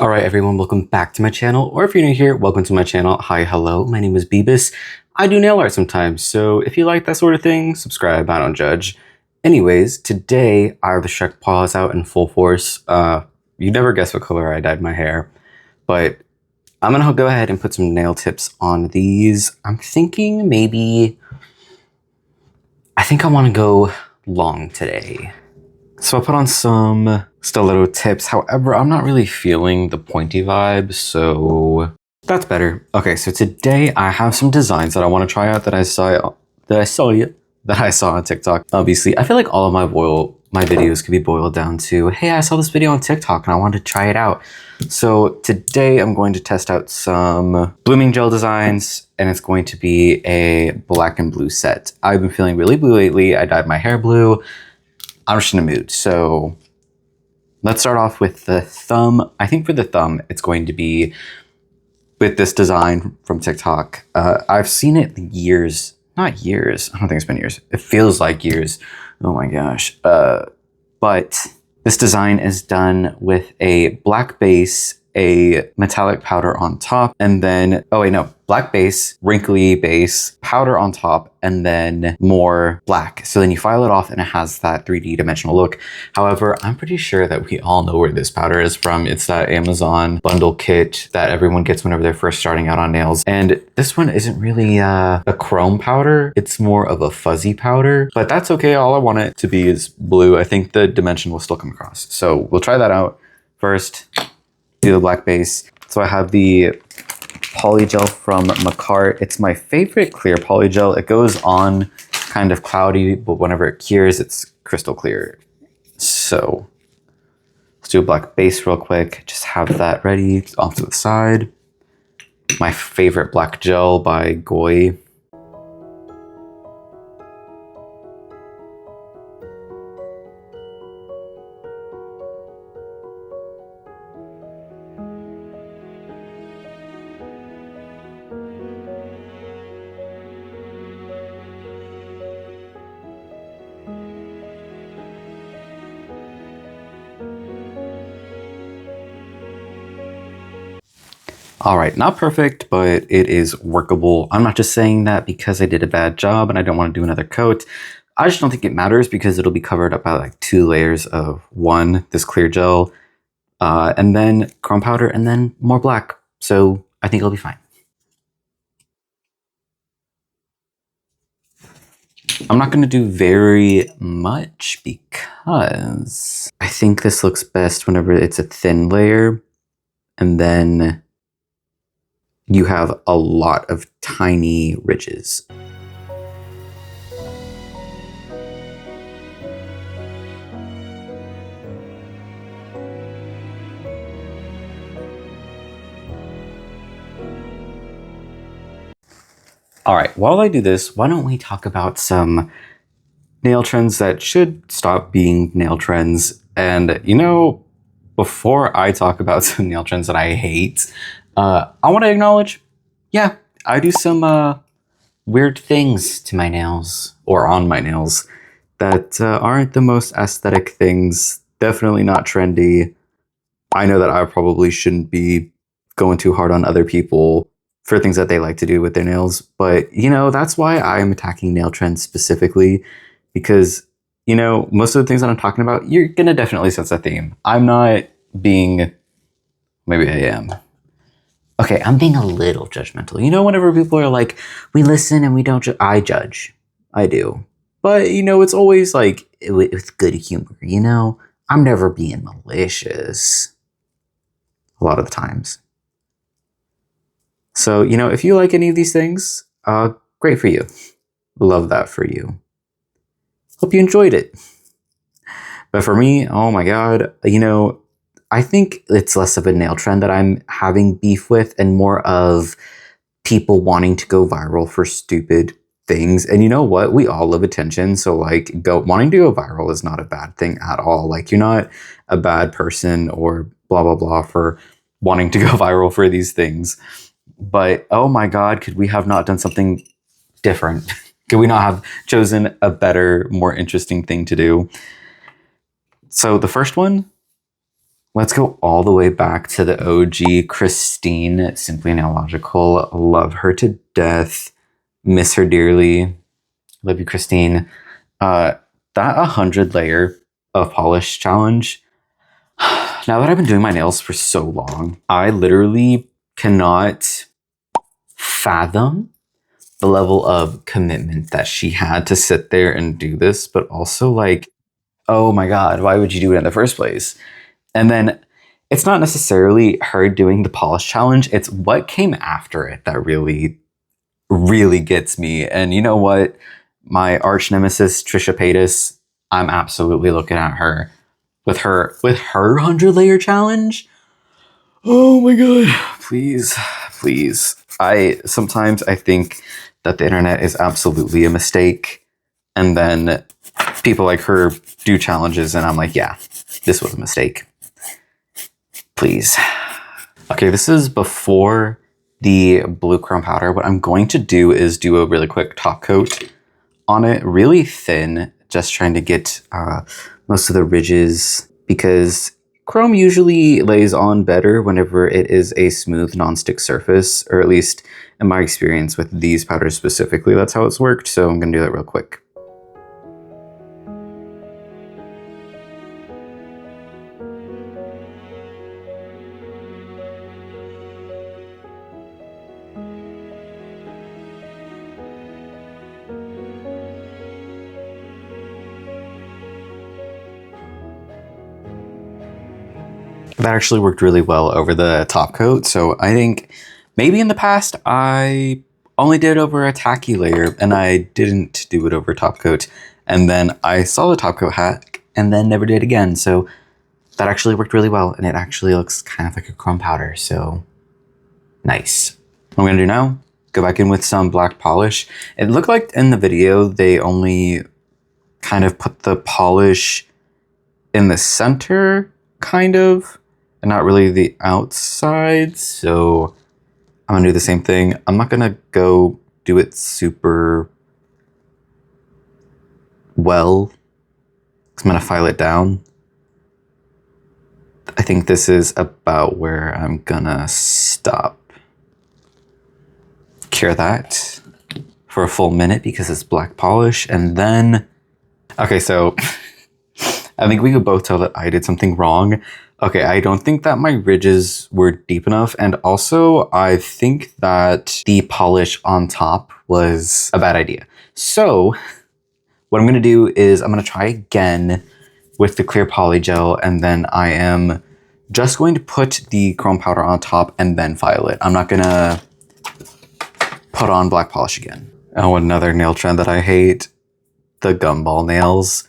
All right, everyone, welcome back to my channel. Or if you're new here, welcome to my channel. Hi, hello, my name is Beebus. I do nail art sometimes, so if you like that sort of thing, subscribe, I don't judge. Anyways, today I have the Shrek paws out in full force. You never guess what color I dyed my hair, but I'm gonna go ahead and put some nail tips on these. I'm thinking maybe, I think I wanna go long today. So I put on some stiletto tips. However, I'm not really feeling the pointy vibe, so that's better. Okay, so today I have some designs that I want to try out that I saw on TikTok. Obviously, I feel like all of my videos could be boiled down to, hey, I saw this video on TikTok and I wanted to try it out. So today I'm going to test out some blooming gel designs, and it's going to be a black and blue set. I've been feeling really blue lately. I dyed my hair blue. I'm just in a mood. So let's start off with the thumb. I think for the thumb, it's going to be with this design from TikTok. I've seen it years, not years. I don't think it's been years. It feels like years. Oh my gosh. But this design is done with a black base, a metallic powder on top, and then, oh wait, no, black base, wrinkly base, powder on top, and then more black. So then you file it off and it has that 3D dimensional look. However, I'm pretty sure that we all know where this powder is from. It's that Amazon bundle kit that everyone gets whenever they're first starting out on nails. And this one isn't really a chrome powder. It's more of a fuzzy powder, but that's okay. All I want it to be is blue. I think the dimension will still come across. So we'll try that out first. Do the black base. So I have the polygel from Makart. It's my favorite clear polygel. It goes on kind of cloudy, but whenever it cures, it's crystal clear. So let's do a black base real quick. Just have that ready off to the side. My favorite black gel by Goy. All right, not perfect, but it is workable. I'm not just saying that because I did a bad job and I don't want to do another coat. I just don't think it matters because it'll be covered up by like 2 layers of one, this clear gel, and then chrome powder, and then more black. So I think it'll be fine. I'm not going to do very much because I think this looks best whenever it's a thin layer, and then you have a lot of tiny ridges. All right, while I do this, why don't we talk about some nail trends that should stop being nail trends. And you know, before I talk about some nail trends that I hate, I want to acknowledge, yeah, I do some weird things to my nails or on my nails that aren't the most aesthetic things. Definitely not trendy. I know that I probably shouldn't be going too hard on other people for things that they like to do with their nails, but you know, that's why I'm attacking nail trends specifically, because you know, most of the things that I'm talking about, you're gonna definitely sense a theme. I'm not being, maybe I am. Okay, I'm being a little judgmental. You know, whenever people are like, we listen and we don't I judge. I do. But, you know, it's always like with good humor, you know? I'm never being malicious a lot of the times. So, you know, if you like any of these things, great for you. Love that for you. Hope you enjoyed it. But for me, oh my God, you know, I think it's less of a nail trend that I'm having beef with and more of people wanting to go viral for stupid things. And you know what? We all love attention. So like wanting to go viral is not a bad thing at all. Like you're not a bad person or blah, blah, blah for wanting to go viral for these things. But oh my God, could we have not done something different? Could we not have chosen a better, more interesting thing to do? So the first one, Let's go all the way back to the OG Christine, Simply Nailogical. Love her to death. Miss her dearly. Love you, Christine. That 100 layer of polish challenge. Now that I've been doing my nails for so long, I literally cannot fathom the level of commitment that she had to sit there and do this, but also like, oh my God, why would you do it in the first place? And then it's not necessarily her doing the polish challenge, it's what came after it that really, really gets me. And you know what? My arch nemesis, Trisha Paytas, I'm absolutely looking at her with her 100 layer challenge. Oh my God, please, please. Sometimes I think that the internet is absolutely a mistake. And then people like her do challenges and I'm like, yeah, this was a mistake. Please. Okay, this is before the blue chrome powder. What I'm going to do is do a really quick top coat on it, really thin, just trying to get most of the ridges, because chrome usually lays on better whenever it is a smooth non-stick surface, or at least in my experience with these powders specifically, that's how it's worked. So I'm gonna do that real quick. That actually worked really well over the top coat. So I think maybe in the past I only did over a tacky layer and I didn't do it over top coat. And then I saw the top coat hack and then never did again. So that actually worked really well and it actually looks kind of like a chrome powder. So nice. What I'm gonna do now, go back in with some black polish. It looked like in the video, they only kind of put the polish in the center, kind of, and not really the outside. So I'm gonna do the same thing. I'm not gonna go do it super well. I'm gonna file it down. I think this is about where I'm gonna stop. Cure that for a full minute because it's black polish. And then, okay, so I think we could both tell that I did something wrong. Okay, I don't think that my ridges were deep enough. And also, I think that the polish on top was a bad idea. So what I'm gonna do is I'm gonna try again with the clear poly gel, and then I am just going to put the chrome powder on top and then file it. I'm not gonna put on black polish again. Oh, another nail trend that I hate, the gumball nails.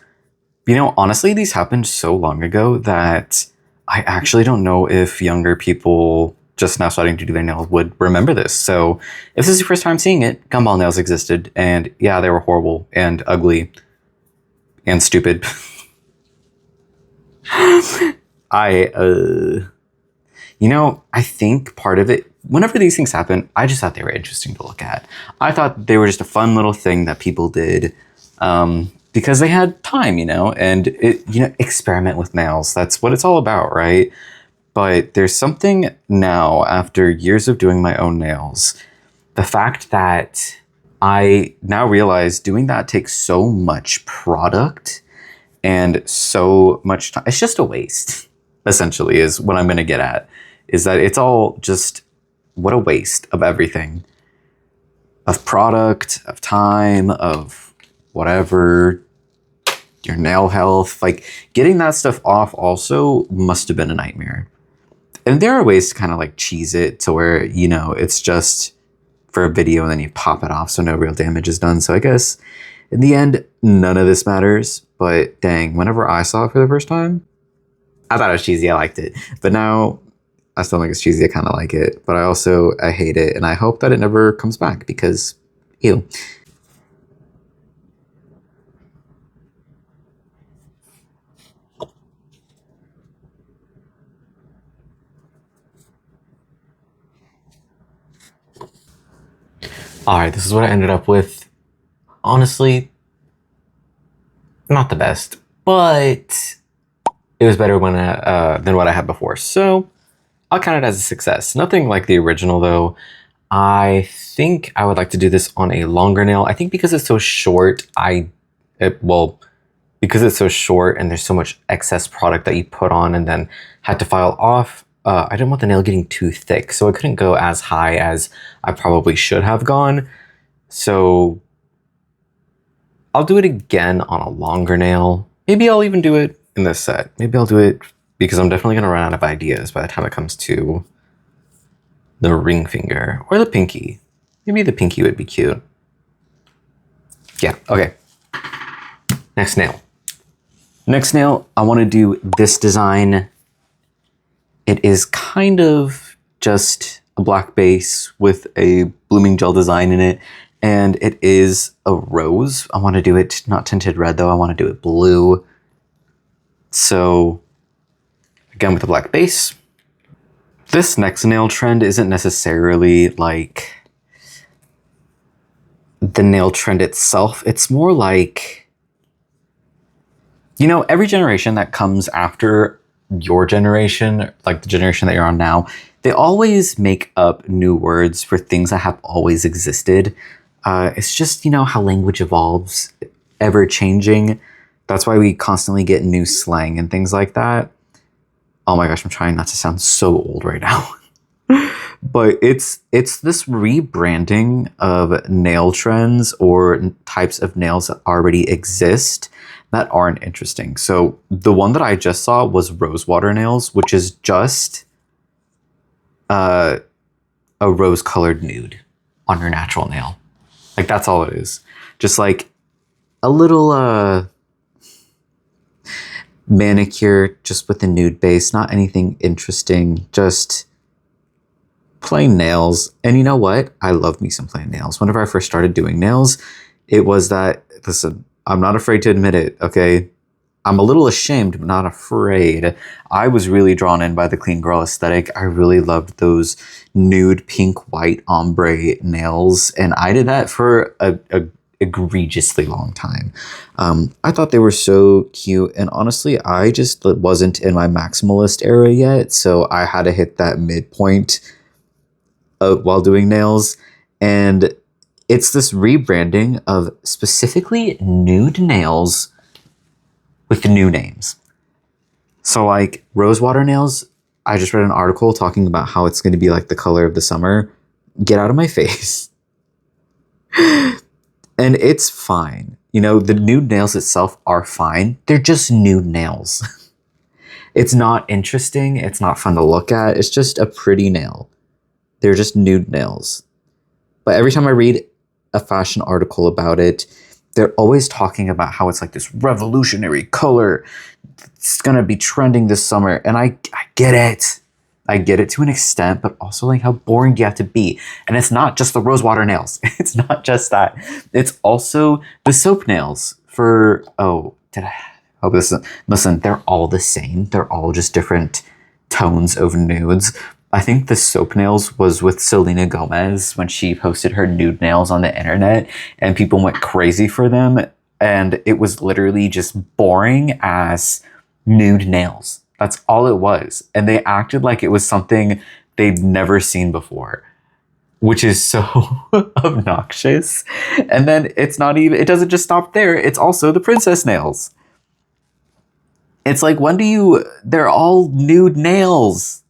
You know, honestly, these happened so long ago that I actually don't know if younger people just now starting to do their nails would remember this. So if this is your first time seeing it, gumball nails existed. And yeah, they were horrible and ugly and stupid. You know, I think part of it, whenever these things happen, I just thought they were interesting to look at. I thought they were just a fun little thing that people did. Because they had time, you know, and experiment with nails. That's what it's all about, right? But there's something now, after years of doing my own nails, the fact that I now realize doing that takes so much product and so much time. It's just a waste, essentially, is what I'm going to get at, is that it's all just, what a waste of everything. Of product, of time, of whatever, your nail health, like getting that stuff off also must have been a nightmare. And there are ways to kind of like cheese it to where, you know, it's just for a video and then you pop it off so no real damage is done. So I guess in the end, none of this matters, but dang, whenever I saw it for the first time, I thought it was cheesy, I liked it. But now I still think it's cheesy, I kind of like it, but I hate it. And I hope that it never comes back because ew. All right, this is what I ended up with. Honestly, not the best, but it was better than what I had before. So I'll count it as a success. Nothing like the original though. I think I would like to do this on a longer nail. I think because it's so short, because it's so short and there's so much excess product that you put on and then had to file off, I didn't want the nail getting too thick, so I couldn't go as high as I probably should have gone. So I'll do it again on a longer nail. Maybe I'll even do it in this set. Maybe I'll do it because I'm definitely gonna run out of ideas by the time it comes to the ring finger or the pinky. Maybe the pinky would be cute. Yeah, okay. Next nail. Next nail, I want to do this design. It is kind of just a black base with a blooming gel design in it, and it is a rose. I want to do it not tinted red though, I want to do it blue. So again with a black base. This next nail trend isn't necessarily like the nail trend itself. It's more like, you know, every generation that comes after your generation, like the generation that you're on now, they always make up new words for things that have always existed. It's just, you know, how language evolves, ever changing. That's why we constantly get new slang and things like that. Oh my gosh, I'm trying not to sound so old right now. But it's this rebranding of nail trends or types of nails that already exist that aren't interesting. So the one that I just saw was rosewater nails, which is just a rose colored nude on your natural nail. Like that's all it is. Just like a little manicure just with a nude base, not anything interesting, just plain nails. And you know what? I love me some plain nails. Whenever I first started doing nails, it was that, listen, I'm not afraid to admit it, okay? I'm a little ashamed, but not afraid. I was really drawn in by the clean girl aesthetic. I really loved those nude pink white ombre nails, and I did that for a egregiously long time. I thought they were so cute, and honestly, I just wasn't in my maximalist era yet, so I had to hit that midpoint while doing nails, and it's this rebranding of specifically nude nails with new names. So like rosewater nails, I just read an article talking about how it's going to be like the color of the summer. Get out of my face. And it's fine. You know, the nude nails itself are fine. They're just nude nails. It's not interesting. It's not fun to look at. It's just a pretty nail. They're just nude nails. But every time I read a fashion article about it, they're always talking about how it's like this revolutionary color. It's gonna be trending this summer. And I get it. I get it to an extent, but also like how boring do you have to be? And it's not just the rosewater nails. It's not just that. It's also the soap nails for, listen, they're all the same. They're all just different tones of nudes. I think the soap nails was with Selena Gomez when she posted her nude nails on the internet and people went crazy for them. And it was literally just boring as nude nails. That's all it was. And they acted like it was something they'd never seen before, which is so obnoxious. And then it doesn't just stop there. It's also the princess nails. It's like, they're all nude nails,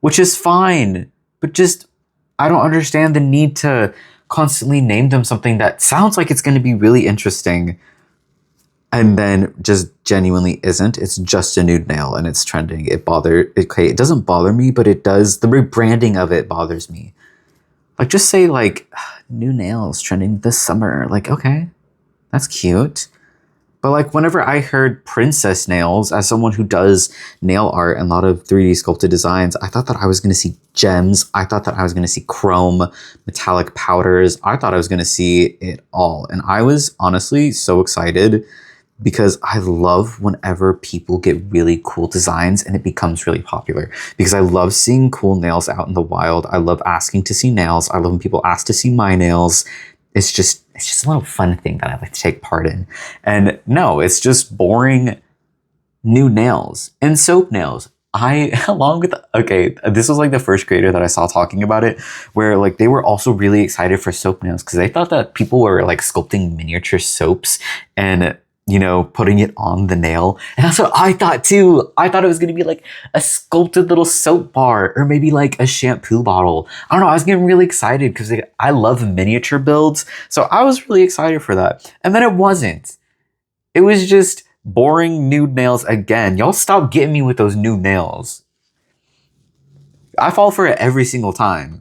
which is fine, but just, I don't understand the need to constantly name them something that sounds like it's going to be really interesting and then just genuinely isn't. It's just a nude nail and it's trending. It doesn't bother me, but it does. The rebranding of it bothers me. Like, just say like, new nails trending this summer. Like, okay, that's cute. But like, whenever I heard princess nails, as someone who does nail art and a lot of 3D sculpted designs, I thought that I was going to see gems. I thought that I was going to see chrome, metallic powders. I thought I was going to see it all. And I was honestly so excited because I love whenever people get really cool designs and it becomes really popular. Because I love seeing cool nails out in the wild. I love asking to see nails. I love when people ask to see my nails. It's just a little fun thing that I like to take part in. And no, it's just boring new nails and soap nails. Along with, okay, this was like the first creator that I saw talking about it, where like they were also really excited for soap nails because they thought that people were like sculpting miniature soaps and, you know, putting it on the nail. And that's what I thought too. I thought it was going to be like a sculpted little soap bar or maybe like a shampoo bottle. I don't know. I was getting really excited because I love miniature builds. So I was really excited for that. And then it wasn't. It was just boring nude nails again. Y'all stop getting me with those nude nails. I fall for it every single time.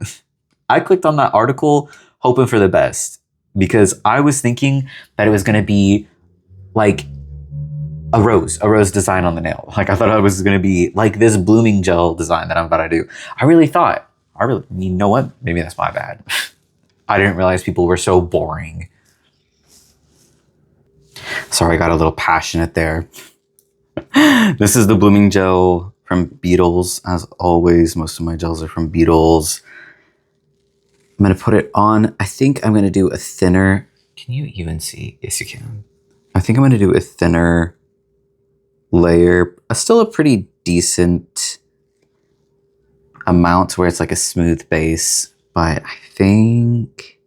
I clicked on that article hoping for the best because I was thinking that it was going to be like a rose design on the nail. Like I thought it was going to be like this blooming gel design that I'm about to do. You know what? Maybe that's my bad. I didn't realize people were so boring. Sorry, I got a little passionate there. This is the blooming gel from Beetles. As always, most of my gels are from Beetles. I'm going to put it on. I think I'm going to do a thinner. Can you even see? Yes, you can. I think I'm going to do a thinner layer. Still a pretty decent amount where it's like a smooth base. But I think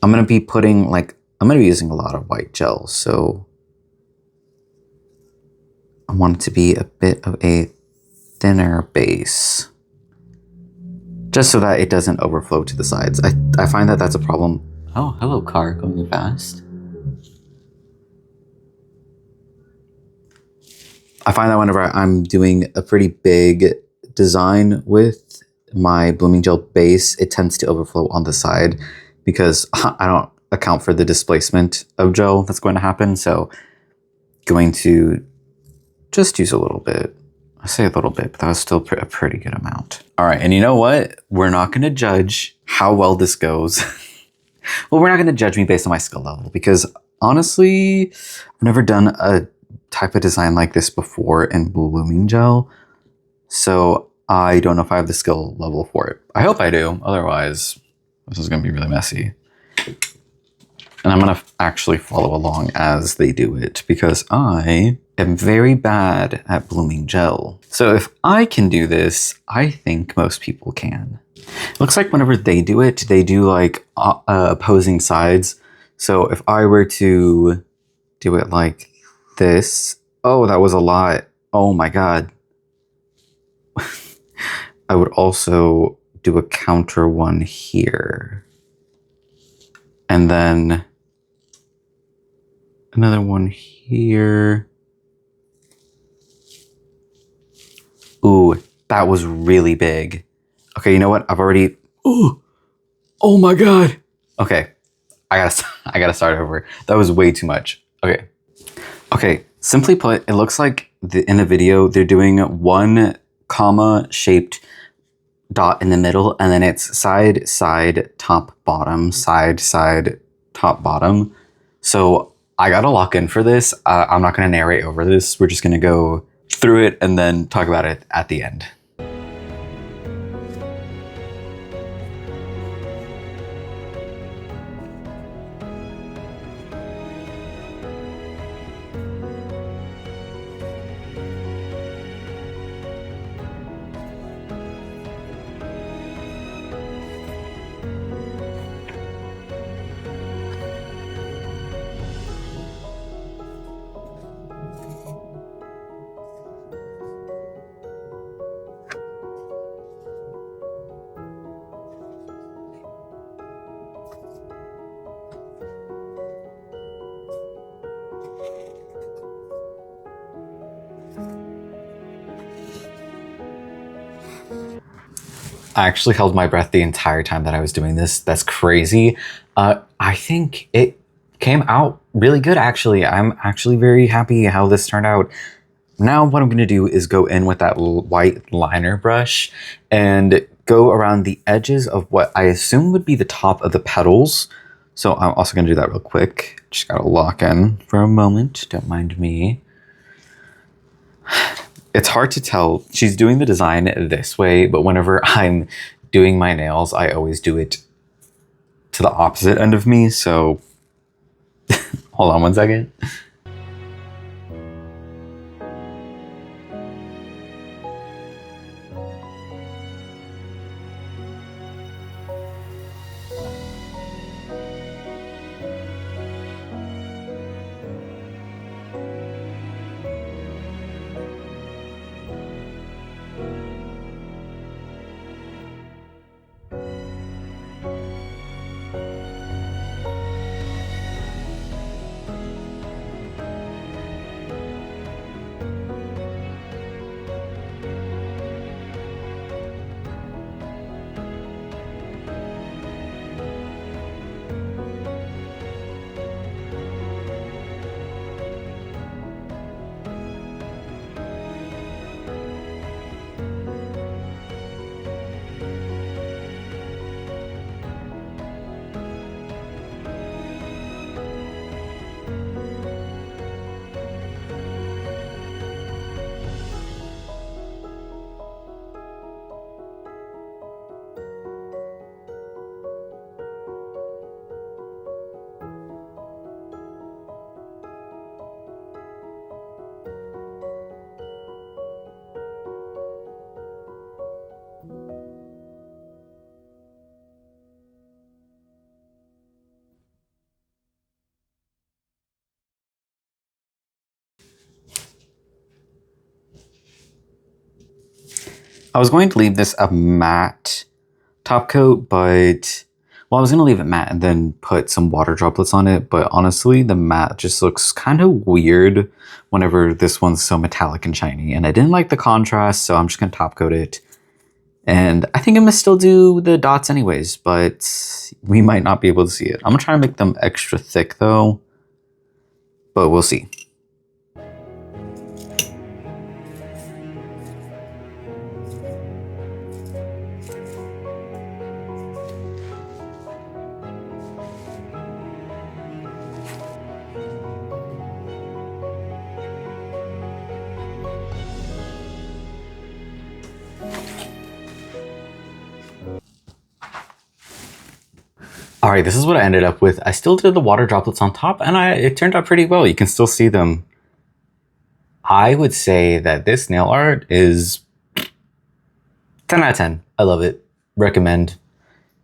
I'm going to be putting like, I'm going to be using a lot of white gel. So I want it to be a bit of a thinner base. Just so that it doesn't overflow to the sides. I find that that's a problem. Oh, hello car, going fast. I find that whenever I'm doing a pretty big design with my blooming gel base, it tends to overflow on the side because I don't account for the displacement of gel that's going to happen. So going to just use a little bit. I say a little bit, but that was still a pretty good amount. All right, and you know what? We're not going to judge how well this goes. Well, we're not going to judge me based on my skill level because honestly, I've never done a type of design like this before in blooming gel. So I don't know if I have the skill level for it. I hope I do. Otherwise, this is going to be really messy. And I'm going to actually follow along as they do it because I am very bad at blooming gel. So if I can do this, I think most people can. It looks like whenever they do it, they do like opposing sides. So if I were to do it like this, oh, that was a lot. Oh my God. I would also do a counter one here. And then another one here. Ooh, that was really big. Okay, you know what? I've already, ooh, oh my God. Okay, I gotta start over. That was way too much. Okay, simply put, it looks like in the video, they're doing one comma shaped dot in the middle, and then it's side, side, top, bottom, side, side, top, bottom. So I gotta lock in for this. I'm not gonna narrate over this. We're just gonna go through it and then talk about it at the end. I actually held my breath the entire time that I was doing this. That's crazy. I think it came out really good, actually. I'm actually very happy how this turned out. Now what I'm going to do is go in with that white liner brush and go around the edges of what I assume would be the top of the petals. So I'm also going to do that real quick. Just got to lock in for a moment. Don't mind me. It's hard to tell. She's doing the design this way, but whenever I'm doing my nails, I always do it to the opposite end of me. So hold on one second. I was going to leave this a matte top coat, but well, I was gonna leave it matte and then put some water droplets on it, but honestly, the matte just looks kind of weird whenever this one's so metallic and shiny, and I didn't like the contrast, so I'm just gonna top coat it. And I think I'm gonna still do the dots anyways, but we might not be able to see it. I'm gonna try to make them extra thick though, but we'll see. All right, this is what I ended up with. I still did the water droplets on top, and it turned out pretty well. You can still see them. I would say that this nail art is 10 out of 10. I love it. Recommend.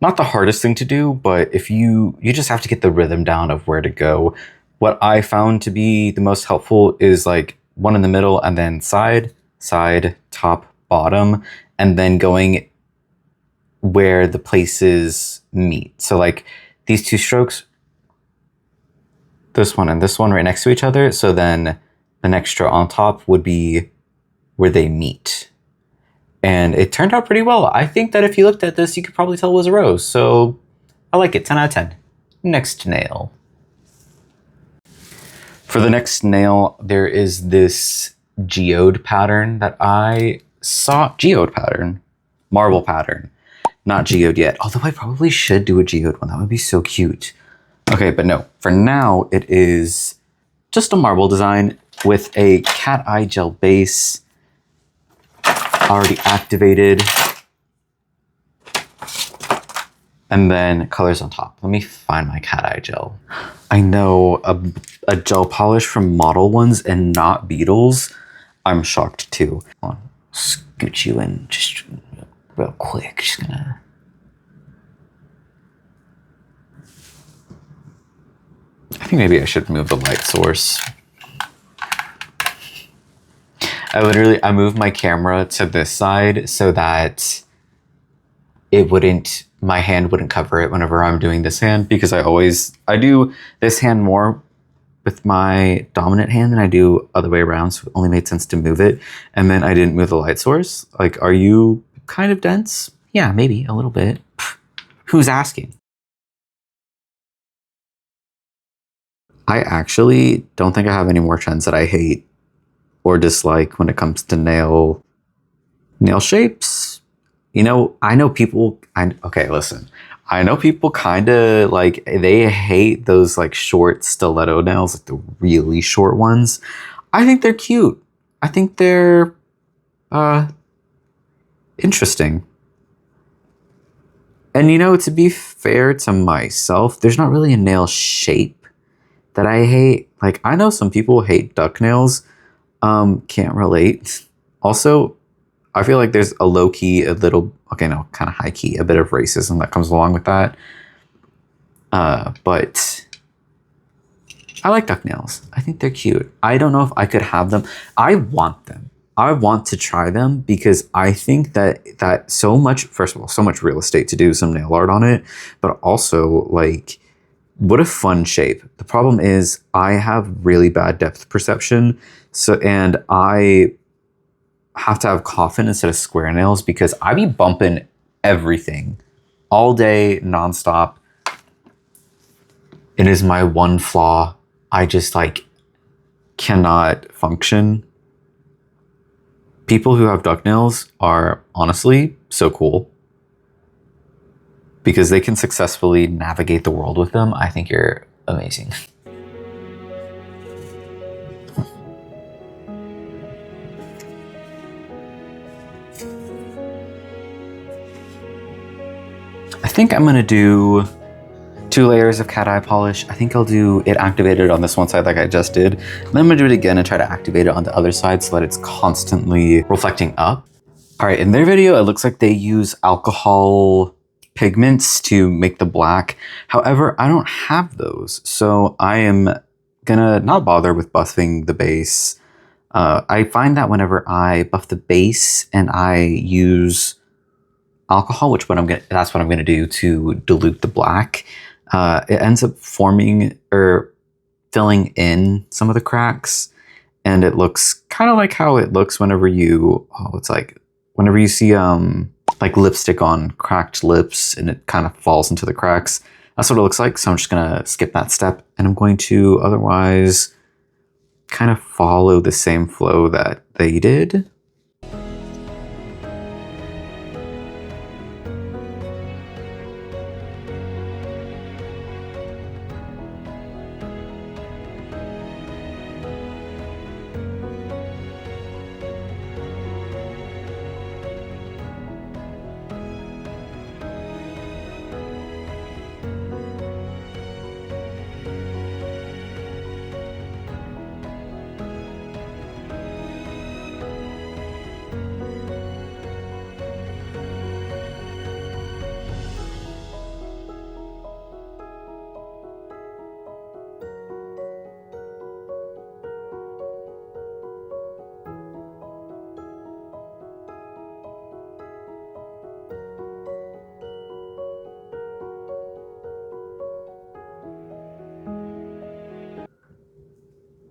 Not the hardest thing to do, but if you just have to get the rhythm down of where to go. What I found to be the most helpful is like one in the middle and then side, side, top, bottom, and then going where the places meet. So like these two strokes, this one and this one right next to each other. So then the next stroke on top would be where they meet. And it turned out pretty well. I think that if you looked at this, you could probably tell it was a rose. So I like it, 10 out of 10. Next nail. For the next nail, there is this geode pattern that I saw. Geode pattern, marble pattern. Not geode yet, although I probably should do a geode one. That would be so cute. Okay, but no, for now it is just a marble design with a cat eye gel base already activated. And then colors on top. Let me find my cat eye gel. I know a gel polish from Model Ones and not Beetles. I'm shocked too. Hold on, scoot you in just real quick. Just gonna. I think maybe I should move the light source. I moved my camera to this side so that my hand wouldn't cover it whenever I'm doing this hand, because I do this hand more with my dominant hand than I do other way around, so it only made sense to move it. And then I didn't move the light source. Like, are you kind of dense? Yeah, maybe a little bit. Who's asking? I actually don't think I have any more trends that I hate or dislike when it comes to nail shapes. You know, I know people, okay, listen. I know people kind of like, they hate those like short stiletto nails, like the really short ones. I think they're cute. I think they're interesting. And you know, to be fair to myself, there's not really a nail shape that I hate. Like, I know some people hate duck nails. Can't relate. Also, I feel like there's a low-key, kind of high-key, a bit of racism that comes along with that. But I like duck nails. I think they're cute. I don't know if I could have them. I want them. I want to try them because I think that so much, first of all, so much real estate to do some nail art on it, but also like, what a fun shape. The problem is I have really bad depth perception. And I have to have coffin instead of square nails because I be bumping everything all day, nonstop. It is my one flaw. I just like cannot function. People who have duck nails are honestly so cool because they can successfully navigate the world with them. I think you're amazing. I think I'm gonna do 2 layers of cat eye polish. I think I'll do it activated on this one side like I just did. And then I'm gonna do it again and try to activate it on the other side so that it's constantly reflecting up. All right, in their video, it looks like they use alcohol pigments to make the black. However, I don't have those. So I am gonna not bother with buffing the base. I find that whenever I buff the base and I use alcohol, that's what I'm gonna do to dilute the black, it ends up forming or filling in some of the cracks, and it looks kind of like how it looks whenever you, it's like whenever you see like lipstick on cracked lips and it kind of falls into the cracks. That's what it looks like. So I'm just gonna skip that step, and I'm going to otherwise kind of follow the same flow that they did.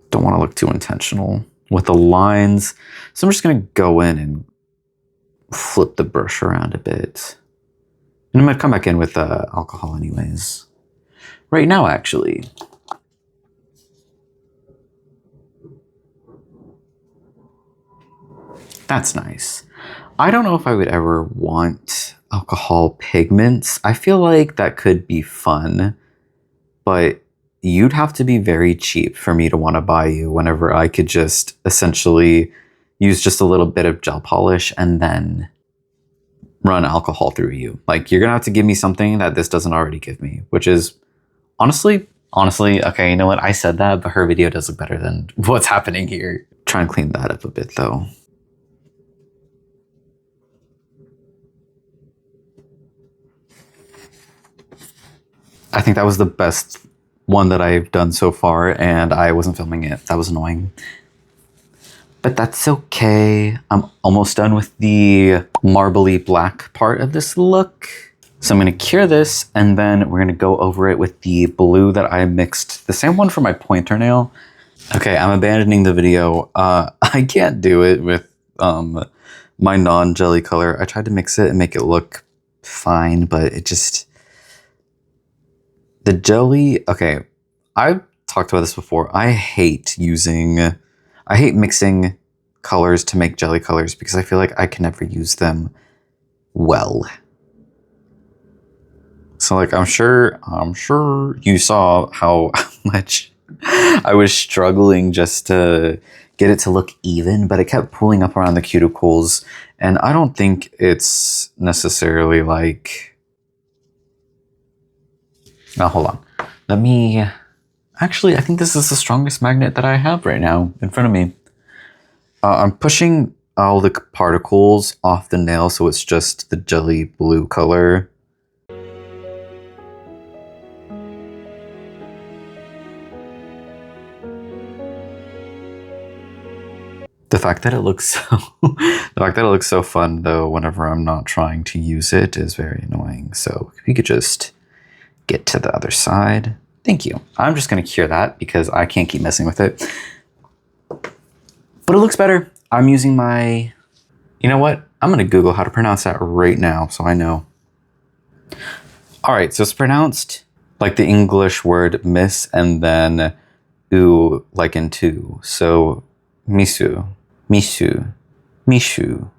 Don't want to look too intentional with the lines. So I'm just going to go in and flip the brush around a bit. And I'm going to come back in with alcohol anyways. Right now, actually. That's nice. I don't know if I would ever want alcohol pigments. I feel like that could be fun, but you'd have to be very cheap for me to want to buy you whenever I could just essentially use just a little bit of gel polish and then run alcohol through you. Like, you're gonna have to give me something that this doesn't already give me, which is honestly, okay, you know what? I said that, but her video does look better than what's happening here. Try and clean that up a bit though. I think that was the best one that I've done so far, and I wasn't filming it. That was annoying. But that's okay. I'm almost done with the marbly black part of this look. So I'm gonna cure this, and then we're gonna go over it with the blue that I mixed, the same one for my pointer nail. Okay, I'm abandoning the video. I can't do it with my non-jelly color. I tried to mix it and make it look fine, but it just... The jelly, okay, I've talked about this before. I hate mixing colors to make jelly colors because I feel like I can never use them well. So like, I'm sure you saw how much I was struggling just to get it to look even, but it kept pulling up around the cuticles, and I don't think it's necessarily like... Now, hold on. Let me... Actually, I think this is the strongest magnet that I have right now in front of me. I'm pushing all the particles off the nail so it's just the jelly blue color. The fact that it looks so fun though whenever I'm not trying to use it is very annoying. So if you could just get to the other side. Thank you. I'm just gonna cure that because I can't keep messing with it. But it looks better. I'm using my... You know what? I'm gonna Google how to pronounce that right now so I know. All right, so it's pronounced like the English word miss and then oo like in two. So misu, mishu, mishu.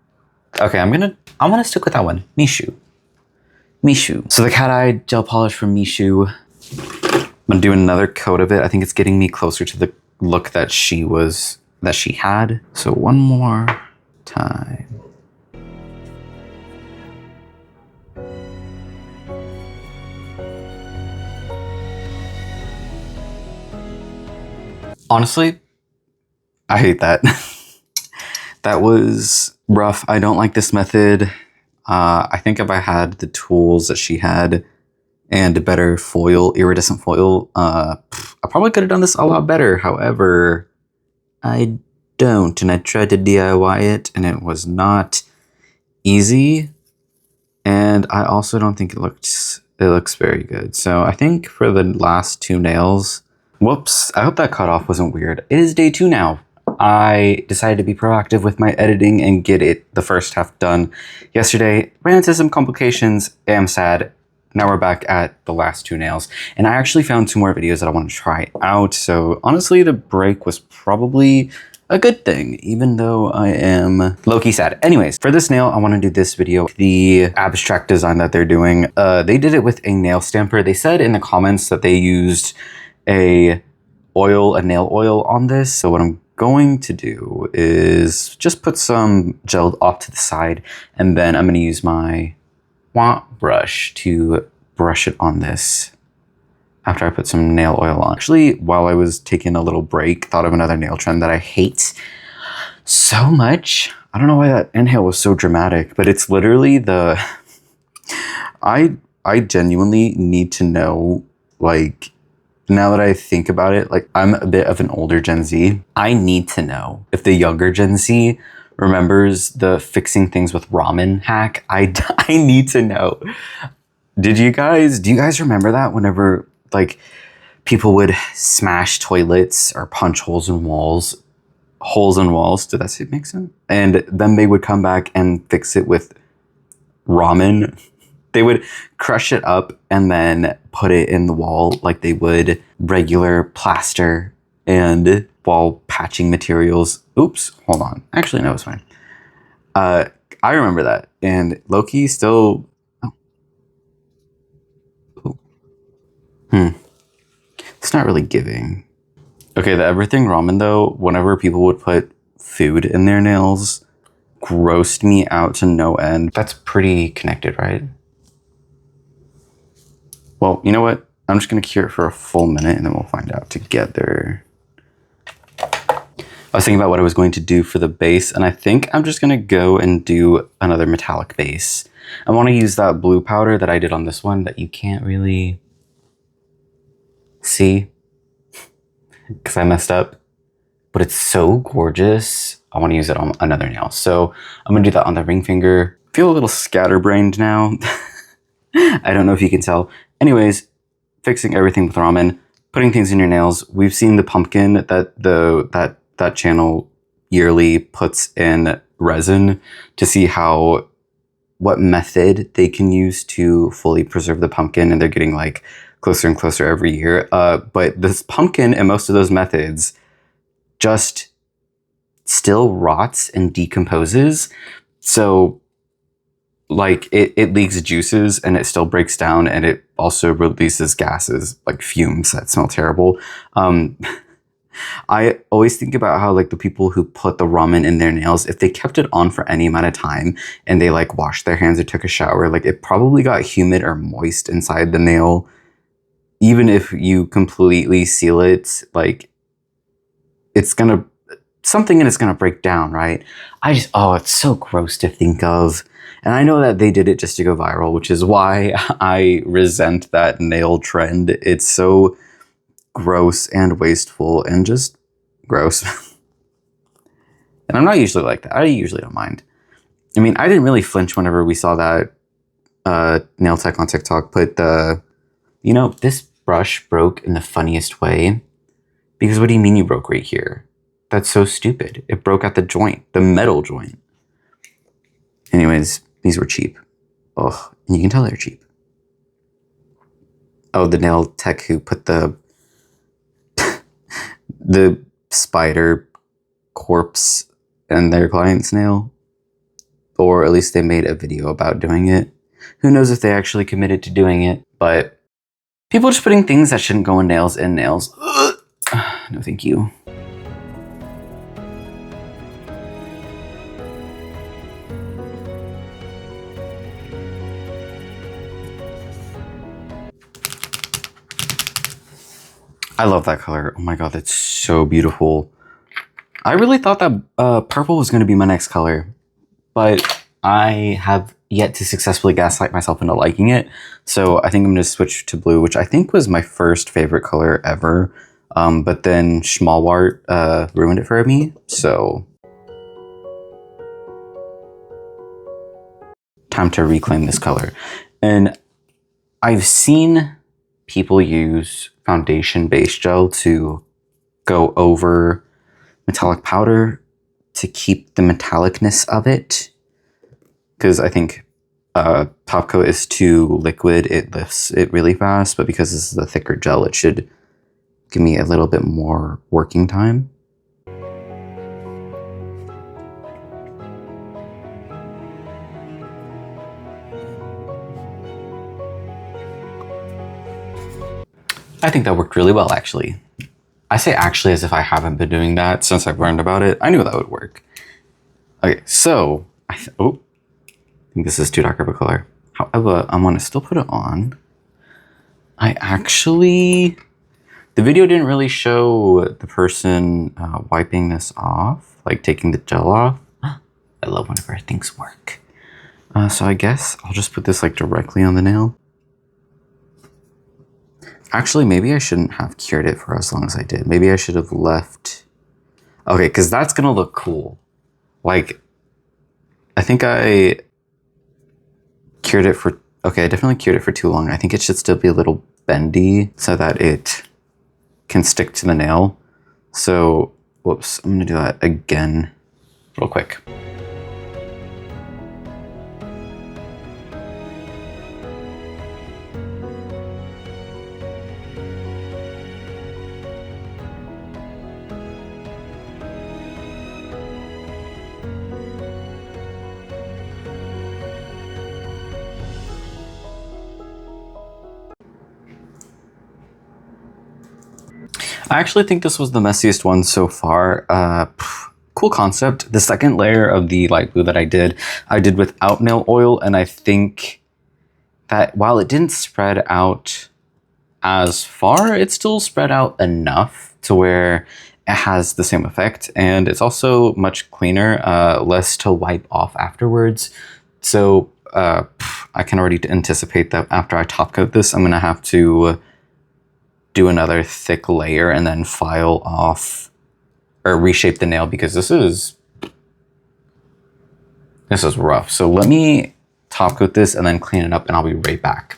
Okay, I'm gonna stick with that one. Mishu. Mishu. So the cat eye gel polish from Mishu. I'm gonna do another coat of it. I think it's getting me closer to the look that she had. So one more time. Honestly, I hate that. That was rough. I don't like this method. I think if I had the tools that she had and a better foil, iridescent foil, I probably could have done this a lot better. However, I don't. And I tried to DIY it, and it was not easy. And I also don't think it looks very good. So I think for the last 2 nails, whoops, I hope that cutoff wasn't weird. It is day 2 now. I decided to be proactive with my editing and get the first half done yesterday. Ran into some complications. Am sad. Now we're back at the last 2 nails. And I actually found 2 more videos that I want to try out. So honestly, the break was probably a good thing, even though I am low-key sad. Anyways, for this nail, I want to do this video. The abstract design that they're doing, they did it with a nail stamper. They said in the comments that they used a nail oil on this. So what I'm going to do is just put some gel off to the side, and then I'm going to use my brush to brush it on this after I put some nail oil on. Actually, while I was taking a little break, thought of another nail trend that I hate so much. I don't know why that inhale was so dramatic, but it's literally the... I genuinely need to know, like, now that I think about it, like, I'm a bit of an older Gen Z. I need to know if the younger Gen Z remembers the fixing things with ramen hack. I need to know. Do you guys remember that whenever, like, people would smash toilets or punch holes in walls? Did that make sense? And then they would come back and fix it with ramen. They would crush it up and then put it in the wall like they would regular plaster and wall patching materials. Oops, hold on. Actually, no, it's fine. I remember that. And Loki still... It's not really giving. Okay, the everything ramen though, whenever people would put food in their nails, grossed me out to no end. That's pretty connected, right? Well, you know what? I'm just gonna cure it for a full minute and then we'll find out together. I was thinking about what I was going to do for the base, and I think I'm just gonna go and do another metallic base. I wanna use that blue powder that I did on this one that you can't really see because I messed up, but it's so gorgeous. I want to use it on another nail. So I'm gonna do that on the ring finger. Feel a little scatterbrained now. I don't know if you can tell. Anyways, fixing everything with ramen, putting things in your nails. We've seen the pumpkin that that channel yearly puts in resin to see what method they can use to fully preserve the pumpkin, and they're getting like closer and closer every year. But this pumpkin and most of those methods just still rots and decomposes. So like it leaks juices and it still breaks down, and it also releases gases like fumes that smell terrible. I always think about how like the people who put the ramen in their nails, if they kept it on for any amount of time and they like washed their hands or took a shower, like it probably got humid or moist inside the nail. Even if you completely seal it, like something in it's gonna break down, right? It's so gross to think of. And I know that they did it just to go viral, which is why I resent that nail trend. It's so gross and wasteful and just gross. And I'm not usually like that. I usually don't mind. I mean, I didn't really flinch whenever we saw that nail tech on TikTok put this brush broke in the funniest way. Because what do you mean you broke right here? That's so stupid. It broke at the joint, the metal joint. Anyways, these were cheap. Ugh, and you can tell they're cheap. Oh, the nail tech who put the spider corpse in their client's nail. Or at least they made a video about doing it. Who knows if they actually committed to doing it, but people just putting things that shouldn't go in nails. No, thank you. I love that color. Oh my god, that's so beautiful. I really thought that purple was going to be my next color, but I have yet to successfully gaslight myself into liking it. So I think I'm going to switch to blue, which I think was my first favorite color ever. But then Schmalwart ruined it for me, so time to reclaim this color. And I've seen people use foundation base gel to go over metallic powder to keep the metallicness of it, because I think top coat is too liquid, it lifts it really fast, but because this is a thicker gel, it should give me a little bit more working time. I think that worked really well, actually. I say actually as if I haven't been doing that since I've learned about it. I knew that would work. Okay, so, I think this is too dark of a color. However, I'm gonna still put it on. The video didn't really show the person wiping this off, like taking the gel off. I love whenever things work. So I guess I'll just put this like directly on the nail. Actually, maybe I shouldn't have cured it for as long as I did. Maybe I should have left. Okay, because that's gonna look cool. Like, I think I cured it for, okay, I definitely cured it for too long. I think it should still be a little bendy so that it can stick to the nail. So, whoops, I'm gonna do that again real quick. I actually think this was the messiest one so far. Cool concept. The second layer of the light blue that I did without nail oil, and I think that while it didn't spread out as far, it still spread out enough to where it has the same effect, and it's also much cleaner, less to wipe off afterwards. So I can already anticipate that after I top coat this, I'm gonna have to do another thick layer and then file off or reshape the nail, because this is rough. So let me top coat this and then clean it up, and I'll be right back.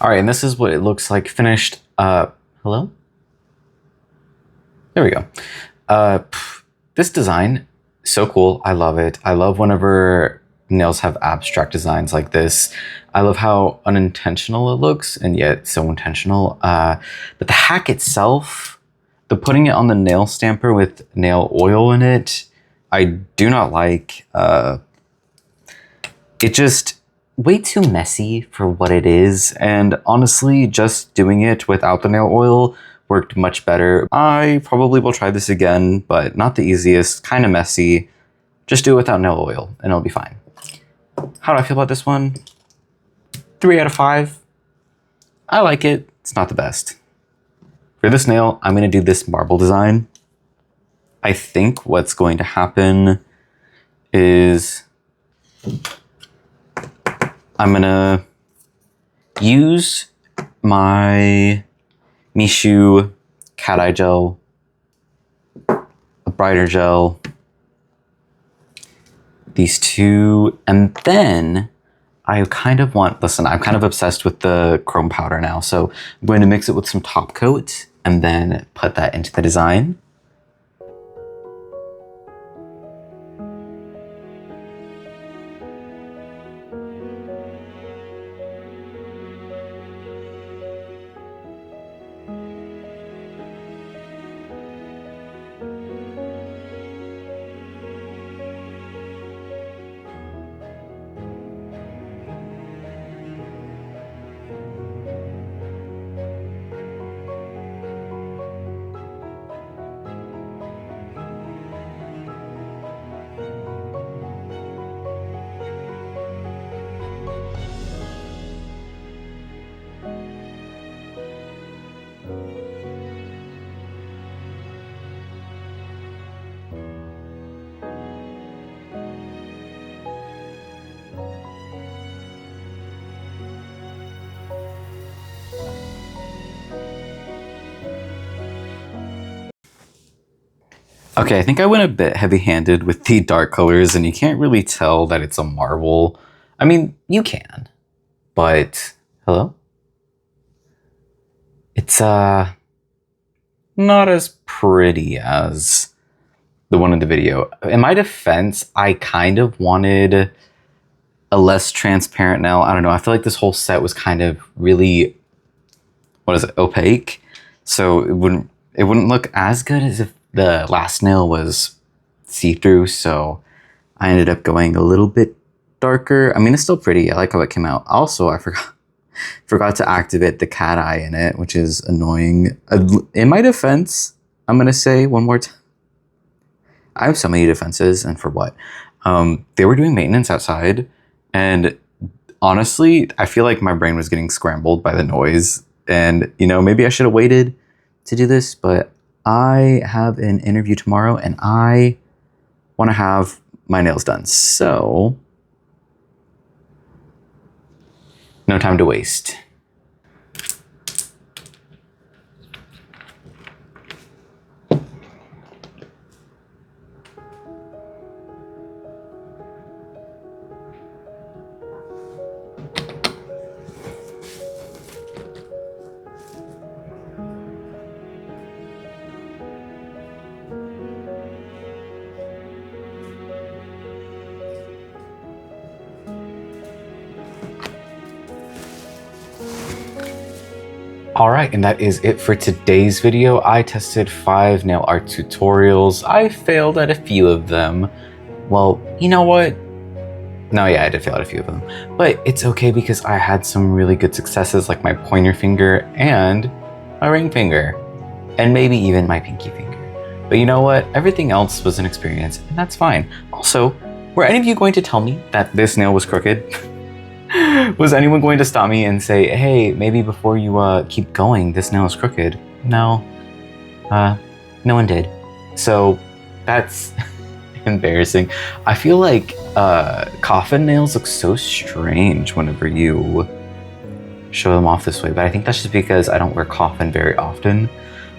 All right, and this is what it looks like finished. Hello? There we go. This design, so cool. I love it. I love whenever nails have abstract designs like this. I love how unintentional it looks, and yet so intentional. But the hack itself, the putting it on the nail stamper with nail oil in it, I do not like. It just way too messy for what it is, and honestly, just doing it without the nail oil worked much better. I probably will try this again, but not the easiest, kind of messy. Just do it without nail oil and it'll be fine. How do I feel about this one? 3 out of 5. I like it. It's not the best. For this nail, I'm gonna do this marble design. I think what's going to happen is I'm gonna use my Mishu cat eye gel, a brighter gel, these two, and then I kind of want, listen, I'm kind of obsessed with the chrome powder now, so I'm going to mix it with some top coat and then put that into the design. Okay, I think I went a bit heavy-handed with the dark colors, and you can't really tell that it's a marble. I mean, you can, but hello? It's not as pretty as the one in the video. In my defense, I kind of wanted a less transparent nail. I don't know. I feel like this whole set was kind of really, what is it, opaque. So it wouldn't look as good as if the last nail was see-through. So I ended up going a little bit darker. I mean, it's still pretty. I like how it came out. Also, I forgot to activate the cat eye in it, which is annoying. In my defense, I'm gonna say one more time. I have so many defenses, and for what? They were doing maintenance outside, and honestly, I feel like my brain was getting scrambled by the noise. And, you know, maybe I should have waited to do this, but I have an interview tomorrow, and I want to have my nails done. So, no time to waste. All right, and that is it for today's video. I tested 5 nail art tutorials. I failed at a few of them. Well, you know what? No, yeah, I did fail at a few of them. But it's okay because I had some really good successes like my pointer finger and my ring finger. And maybe even my pinky finger. But you know what? Everything else was an experience, and that's fine. Also, were any of you going to tell me that this nail was crooked? Was anyone going to stop me and say, hey, maybe before you keep going, this nail is crooked? No. No one did. So that's embarrassing. I feel like coffin nails look so strange whenever you show them off this way, but I think that's just because I don't wear coffin very often.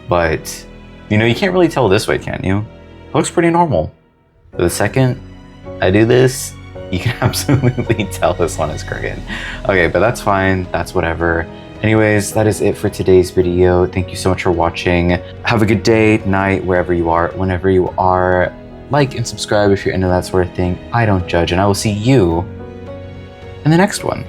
But, you know, you can't really tell this way, can you? It looks pretty normal. But the second I do this, you can absolutely tell this one is crooked. Okay, but that's fine. That's whatever. Anyways, that is it for today's video. Thank you so much for watching. Have a good day, night, wherever you are, whenever you are. Like and subscribe if you're into that sort of thing. I don't judge, and I will see you in the next one.